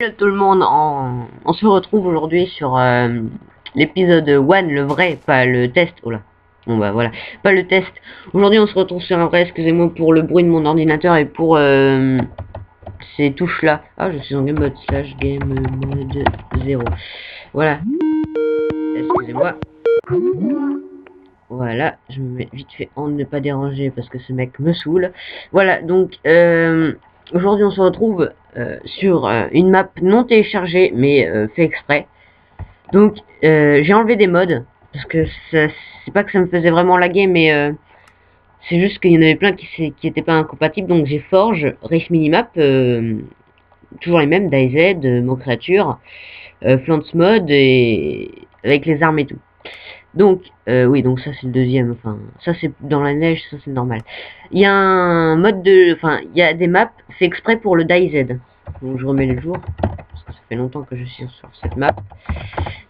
Salut tout le monde, on se retrouve aujourd'hui sur l'épisode 1, le vrai, pas le test. Oh là, bon bah voilà, pas le test. Aujourd'hui on se retrouve sur un vrai, excusez-moi pour le bruit de mon ordinateur et pour ces touches là. Ah, je suis en game mode slash game mode 0. Voilà, excusez-moi. Voilà, je me mets vite fait en ne pas déranger parce que ce mec me saoule. Voilà, donc aujourd'hui on se retrouve sur une map non téléchargée mais fait exprès. Donc j'ai enlevé des mods parce que c'est pas que ça me faisait vraiment laguer, mais c'est juste qu'il y en avait plein qui étaient pas incompatibles. Donc j'ai Forge, Race Minimap, toujours les mêmes, DayZ, Mo Creature, Flance Mode et avec les armes et tout. Donc oui, donc ça c'est le deuxième. Enfin, ça c'est dans la neige, ça c'est normal. Il y a un mode enfin il y a des maps fait exprès pour le DayZ. Donc je remets le jour parce que ça fait longtemps que je suis sur cette map.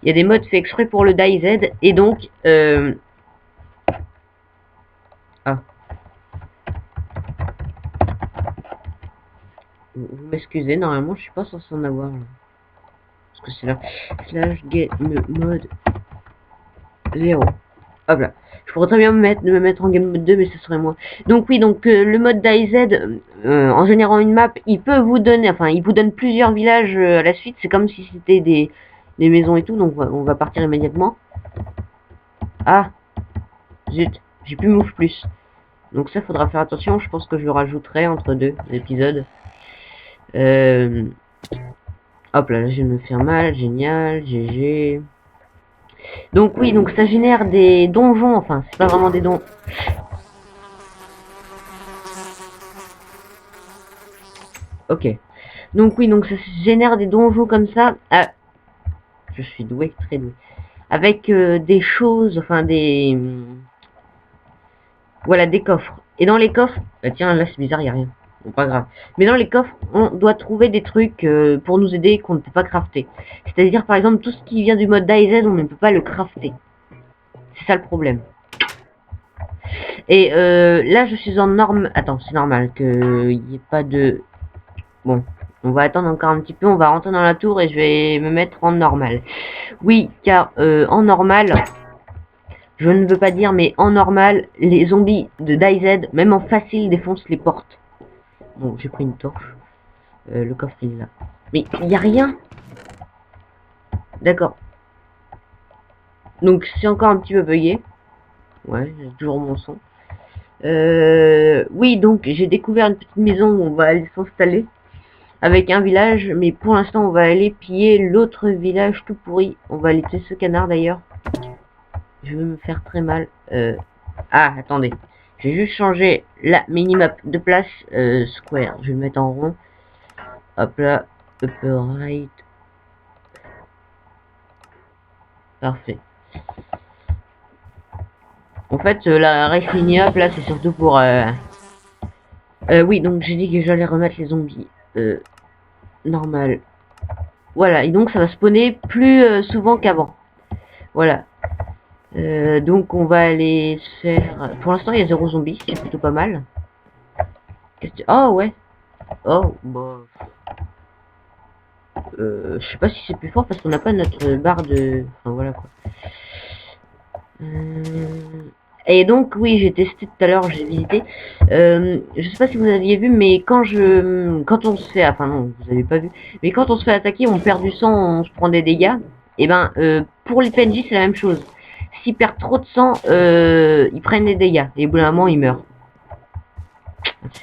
Il y a des modes fait exprès pour le DayZ et donc ah, vous m'excusez, normalement je suis pas censé en avoir là. Parce que c'est là slash get mode 0. Hop là. Je pourrais très bien me mettre en game mode 2, mais ce serait moi. Donc oui, donc le mode DayZ, en générant une map, il peut vous donner, enfin il vous donne plusieurs villages à la suite. C'est comme si c'était des maisons et tout, donc on va partir immédiatement. Ah, zut, j'ai plus move plus. Donc ça, faudra faire attention, je pense que je le rajouterai entre deux épisodes. Hop là, je vais me faire mal, génial, GG. Donc oui, donc ça génère des donjons, enfin, c'est pas vraiment des dons. Ok. Donc oui, donc ça génère des donjons comme ça. Ah, je suis doué, très doué. Avec des choses, enfin des... Voilà, des coffres. Et dans les coffres... Bah tiens, là c'est bizarre, y a rien. Bon, pas grave. Mais dans les coffres, on doit trouver des trucs pour nous aider qu'on ne peut pas crafter. C'est-à-dire, par exemple, tout ce qui vient du mode DayZ, on ne peut pas le crafter. C'est ça le problème. Et là, je suis en norme... Attends, c'est normal qu'il n'y ait pas de... Bon, on va attendre encore un petit peu, on va rentrer dans la tour et je vais me mettre en normal. Oui, car en normal, je ne veux pas dire, mais en normal, les zombies de DayZ, même en facile, défoncent les portes. Bon, j'ai pris une torche. Le coffre il est là. Mais il n'y a rien. D'accord. Donc c'est encore un petit peu bugué. Ouais, j'ai toujours mon son. Oui, donc j'ai découvert une petite maison où on va aller s'installer. Avec un village, mais pour l'instant on va aller piller l'autre village tout pourri. On va aller tuer ce canard d'ailleurs. Je vais me faire très mal. Ah, attendez. J'ai juste changé la minimap de place square. Je vais le mettre en rond. Hop là. Upper right. Parfait. En fait, la race minimap là, c'est surtout pour... oui, donc j'ai dit que j'allais remettre les zombies. Normal. Voilà, et donc ça va spawner plus souvent qu'avant. Voilà. Donc on va aller se faire... Pour l'instant, il y a 0 zombies, c'est plutôt pas mal. Oh, ouais. Oh, bah... je sais pas si c'est plus fort parce qu'on n'a pas notre barre de... Enfin, voilà, quoi. Et donc, oui, j'ai testé tout à l'heure, j'ai visité. Je sais pas si vous aviez vu, mais quand on se fait... Enfin, non, vous avez pas vu. Mais quand on se fait attaquer, on perd du sang, on se prend des dégâts. Et ben, pour les PNJ, c'est la même chose. S'ils perdent trop de sang, ils prennent des dégâts. Et au bout d'un moment, ils meurent.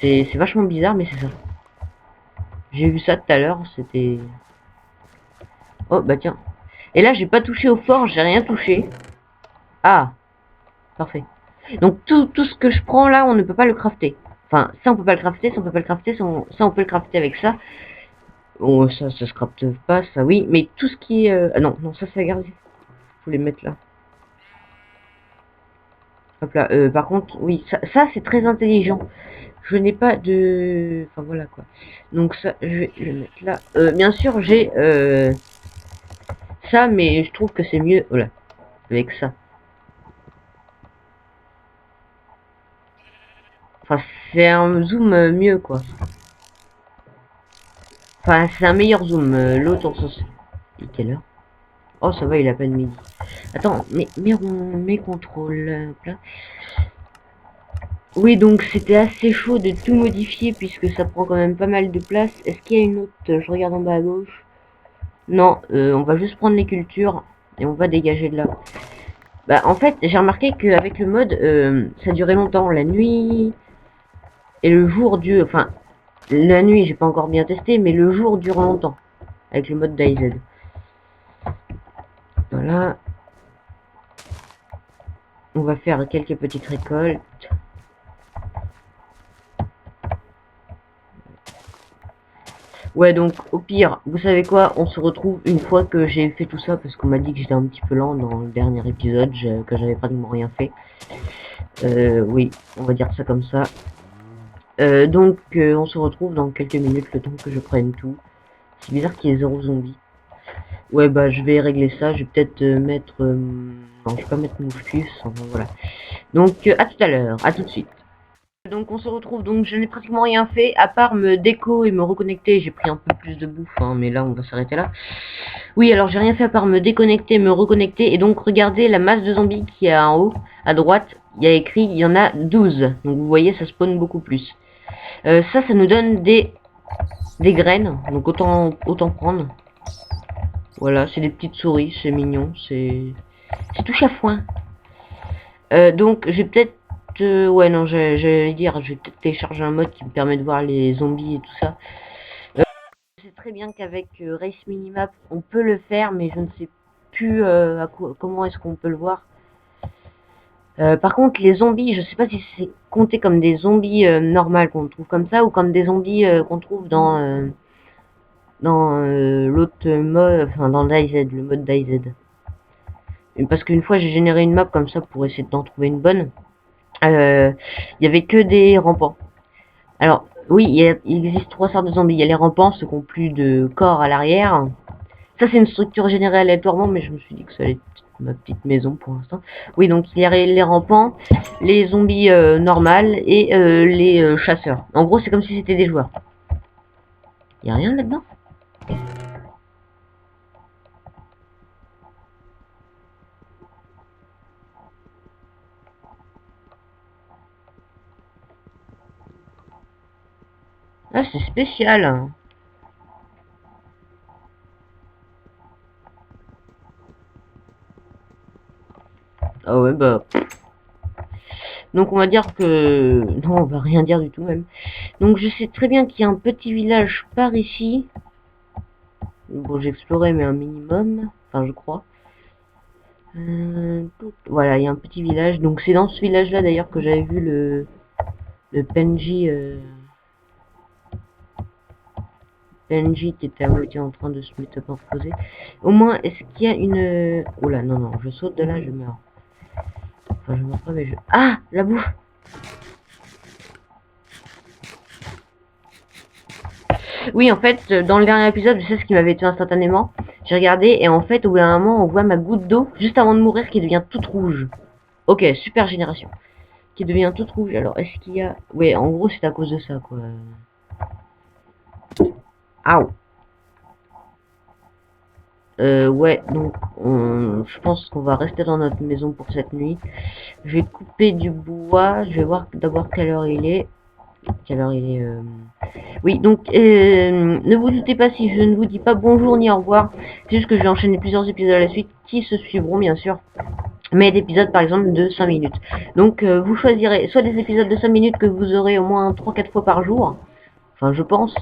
C'est vachement bizarre, mais c'est ça. J'ai vu ça tout à l'heure, c'était... Oh, bah tiens. Et là, j'ai pas touché au fort, j'ai rien touché. Ah, parfait. Donc, tout ce que je prends là, on ne peut pas le crafter. Enfin, ça, on peut pas le crafter, ça, on peut pas le crafter, ça, on peut le crafter avec ça. Oh, ça se crafte pas, ça, oui. Mais tout ce qui est... Ah non, non, ça, c'est à garder. Faut les mettre là. Hop là. Par contre, oui, ça c'est très intelligent. Je n'ai pas de... Enfin, voilà, quoi. Donc, ça, je vais le mettre là. Bien sûr, j'ai... ça, mais je trouve que c'est mieux... Voilà, avec ça. Enfin, c'est un zoom mieux, quoi. Enfin, c'est un meilleur zoom. L'autre, on s'en... Et quelle heure? Oh, ça va, il a pas de midi. Attends, mais mes contrôles... là. Oui, donc c'était assez chaud de tout modifier puisque ça prend quand même pas mal de place. Est-ce qu'il y a une autre? Je regarde en bas à gauche. Non, on va juste prendre les cultures et on va dégager de là. Bah, en fait, j'ai remarqué qu'avec le mode, ça durait longtemps. La nuit et le jour du... Enfin, la nuit, j'ai pas encore bien testé, mais le jour dure longtemps avec le mode DayZ. Voilà. On va faire quelques petites récoltes. Ouais, donc au pire, vous savez quoi, on se retrouve une fois que j'ai fait tout ça, parce qu'on m'a dit que j'étais un petit peu lent dans le dernier épisode, que j'avais pratiquement rien fait. Oui, on va dire ça comme ça. Donc on se retrouve dans quelques minutes, le temps que je prenne tout. C'est bizarre qu'il y ait 0 zombies. Ouais, bah je vais régler ça, je vais peut-être mettre... non, je vais pas mettre Mouscus, enfin voilà. Donc à tout à l'heure, à tout de suite. Donc on se retrouve, donc je n'ai pratiquement rien fait, à part me déco et me reconnecter, j'ai pris un peu plus de bouffe, hein, mais là on va s'arrêter là. Oui, alors j'ai rien fait à part me déconnecter, me reconnecter, et donc regardez la masse de zombies qui est en haut, à droite, il y a écrit, il y en a 12, donc vous voyez ça spawn beaucoup plus. Ça nous donne des graines, donc autant prendre. Voilà, c'est des petites souris, c'est mignon, c'est tout chafouin. Donc j'ai peut-être ouais, non, j'allais dire, je vais peut-être télécharger un mode qui me permet de voir les zombies et tout ça. Je sais très bien qu'avec Race Minimap, on peut le faire, mais je ne sais plus comment est-ce qu'on peut le voir. Par contre, les zombies, je sais pas si c'est compté comme des zombies normales qu'on trouve comme ça, ou comme des zombies qu'on trouve dans l'autre mode, enfin dans DayZ, le mode DayZ. Parce qu'une fois, j'ai généré une map comme ça pour essayer d'en trouver une bonne. Il y avait que des rampants. Alors, oui, il existe 3 sortes de zombies. Il y a les rampants, ceux qui ont plus de corps à l'arrière. Ça, c'est une structure générée aléatoirement, mais je me suis dit que ça allait être ma petite maison pour l'instant. Oui, donc il y a les rampants, les zombies normales et les chasseurs. En gros, c'est comme si c'était des joueurs. Il y a rien là-dedans? Ah, c'est spécial, hein. Ah ouais, bah... Donc on va dire que... Non, on va rien dire du tout même. Donc je sais très bien qu'il y a un petit village par ici. Bon, j'ai exploré, mais un minimum. Enfin, je crois. Voilà, il y a un petit village. Donc c'est dans ce village-là d'ailleurs que j'avais vu le PNJ, PNJ qui était à moitié en train de se métamorphoser. Au moins, est-ce qu'il y a une... Oh là, non, non, je saute de là, je meurs. Enfin, je meurs pas, mais je... Ah, la bouffe. Oui, en fait, dans le dernier épisode, je sais ce qui m'avait tué instantanément. J'ai regardé et en fait, au bout d'un moment, on voit ma goutte d'eau juste avant de mourir qui devient toute rouge. Ok, super génération. Qui devient toute rouge. Alors, est-ce qu'il y a... Ouais, en gros, c'est à cause de ça, quoi. Aouh. Ouais, donc je pense qu'on va rester dans notre maison pour cette nuit. Je vais couper du bois. Je vais voir d'abord quelle heure il est. Quelle heure il est Oui, donc ne vous doutez pas si je ne vous dis pas bonjour ni au revoir. C'est juste que je vais enchaîner plusieurs épisodes à la suite qui se suivront bien sûr. Mais d'épisodes par exemple de 5 minutes. Donc vous choisirez soit des épisodes de 5 minutes que vous aurez au moins 3-4 fois par jour. Enfin je pense.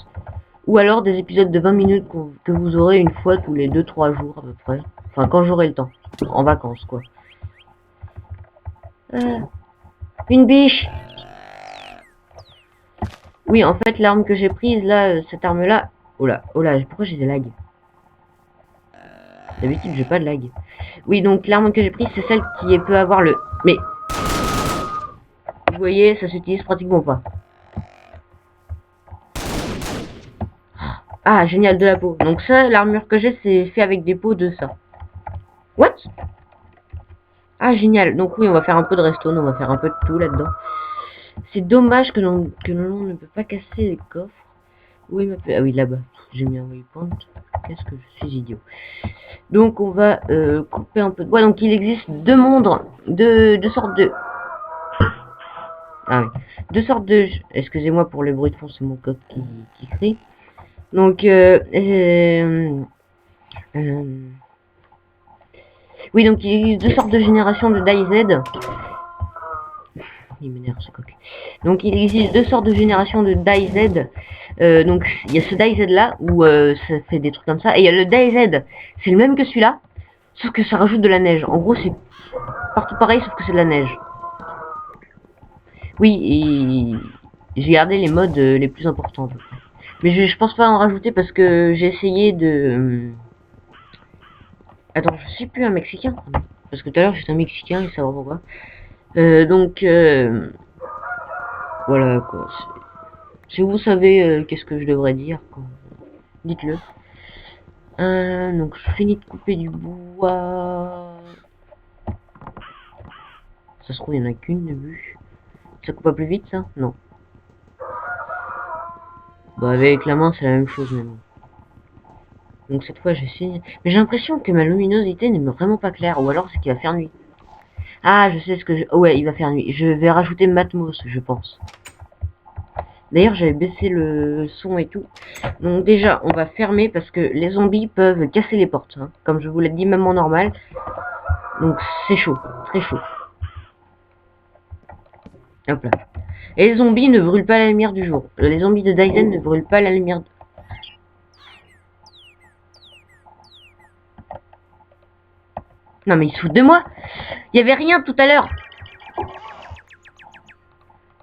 Ou alors des épisodes de 20 minutes que vous aurez une fois tous les 2-3 jours à peu près. Enfin quand j'aurai le temps. En vacances quoi. Euh, une biche. Oui en fait l'arme que j'ai prise là, cette arme là. Oh là, pourquoi j'ai des lags? D'habitude j'ai pas de lag. Oui donc l'arme que j'ai prise c'est celle qui peut avoir le... Mais vous voyez ça s'utilise pratiquement pas. Ah génial de la peau. Donc ça l'armure que j'ai c'est fait avec des peaux de ça. What? Ah génial. Donc oui on va faire un peu de redstone, on va faire un peu de tout là-dedans. C'est dommage que l'on ne peut pas casser les coffres. Oui, ah oui, là-bas. J'ai mis un waypoint. Qu'est-ce que je suis idiot. Donc on va couper un peu de bois. Donc il existe deux mondes, deux sortes de... Ah oui. Deux sortes de... Excusez-moi pour le bruit de fond, c'est mon coq qui crie. Donc oui, donc il existe deux sortes de générations de DayZ. Il m'énerve ce coq. Donc il existe deux sortes de générations de DayZ. Donc il y a ce DayZ là où ça fait des trucs comme ça. Et il y a le DayZ, c'est le même que celui-là, sauf que ça rajoute de la neige. En gros c'est partout pareil sauf que c'est de la neige. Oui, et j'ai gardé les modes les plus importants à peu près. Mais je pense pas en rajouter parce que j'ai essayé de... Attends, je suis plus un Mexicain. Parce que tout à l'heure j'étais un Mexicain et ça va pourquoi. Donc voilà quoi. Si vous savez qu'est-ce que je devrais dire, dites-le. Donc je finis de couper du bois. Ça se trouve il y en a qu'une de vue. Ça coupe pas plus vite ça? Non. Bah avec la main c'est la même chose maintenant. Donc cette fois j'essaie. Mais j'ai l'impression que ma luminosité n'est vraiment pas claire. Ou alors c'est qu'il va faire nuit. Ah je sais ce que je... Oh, ouais il va faire nuit. Je vais rajouter Matmos je pense. D'ailleurs j'avais baissé le son et tout. Donc déjà on va fermer parce que les zombies peuvent casser les portes. Hein. Comme je vous l'ai dit même en normal. Donc c'est chaud. Très chaud. Hop là. Et les zombies ne brûlent pas la lumière du jour. Les zombies de Dyson ne brûlent pas la lumière. Non mais ils se foutent de moi. Il y avait rien tout à l'heure.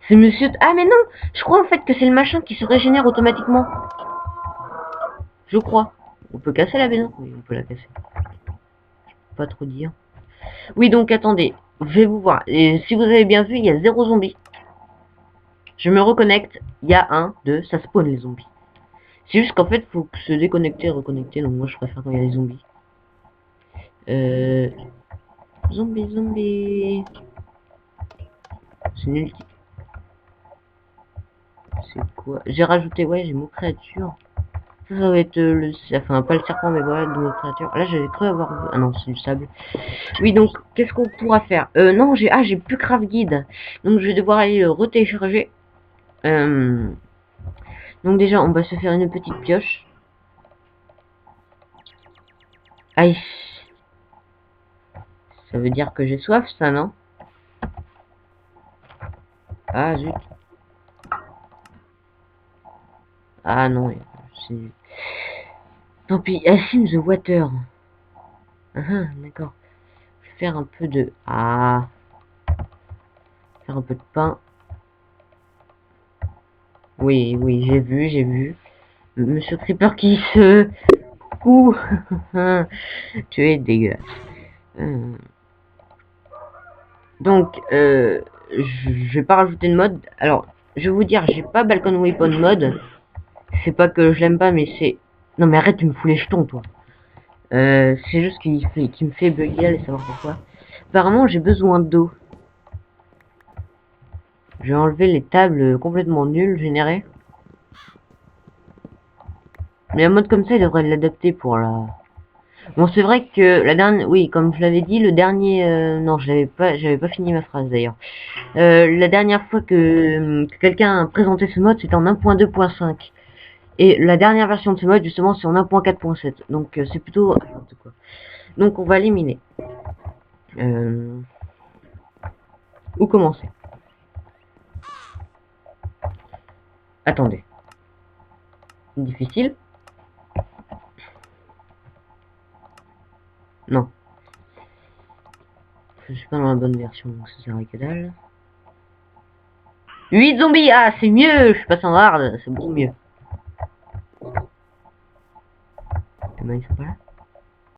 C'est monsieur... Ah mais non. Je crois en fait que c'est le machin qui se régénère automatiquement. Je crois. On peut casser la maison. Oui, on peut la casser. Pas trop dire. Oui donc attendez. Je vais vous voir. Et si vous avez bien vu, il y a 0 zombies. Je me reconnecte. Il y a 1, 2, ça spawn les zombies. C'est juste qu'en fait, faut se déconnecter et reconnecter. Donc moi je préfère quand il y a des zombies. Zombie, zombie. C'est nul. C'est quoi? J'ai rajouté, ouais, j'ai mot créature. Ça va être le... Enfin, pas le serpent, mais voilà, de mot créature. Là, j'avais cru avoir vu... Ah non, c'est du sable. Oui, donc, qu'est-ce qu'on pourra faire? Non, j'ai... Ah, j'ai plus Craft Guide. Donc, je vais devoir aller le retélécharger. Donc, déjà, on va se faire une petite pioche. Aïe. Ça veut dire que j'ai soif, ça, non? Ah, zut. Ah, non, c'est... Tant pis, Asim the Water. Ah, d'accord. Je vais faire un peu de... Ah... Faire un peu de pain. Oui, oui, j'ai vu, j'ai vu. Monsieur Creeper qui se... Ouh. Tu es dégueulasse. Donc, je vais pas rajouter de mode. Alors, je vais vous dire, j'ai pas Balcon Weapon mode. C'est pas que je l'aime pas, mais c'est... Non mais arrête, tu me fous les jetons, toi. C'est juste qu'il me fait bugger, allez savoir pourquoi. Apparemment, j'ai besoin d'eau. Je vais enlever les tables complètement nulles générées. Mais un mode comme ça, il devrait l'adapter pour la... Bon, c'est vrai que la dernière... Oui, comme je l'avais dit, le dernier... Non, j'avais pas fini ma phrase d'ailleurs. La dernière fois que quelqu'un a présenté ce mode, c'était en 1.2.5. Et la dernière version de ce mode, justement, c'est en 1.4.7. Donc, c'est plutôt... quoi. Donc, on va éliminer. Où commencer? Attendez. Difficile? Non. Je suis pas dans la bonne version, donc ça sert à que dalle. 8 zombies! Ah, c'est mieux! Je suis passé en hard, c'est beaucoup mieux. Eh ben, ils sont pas là.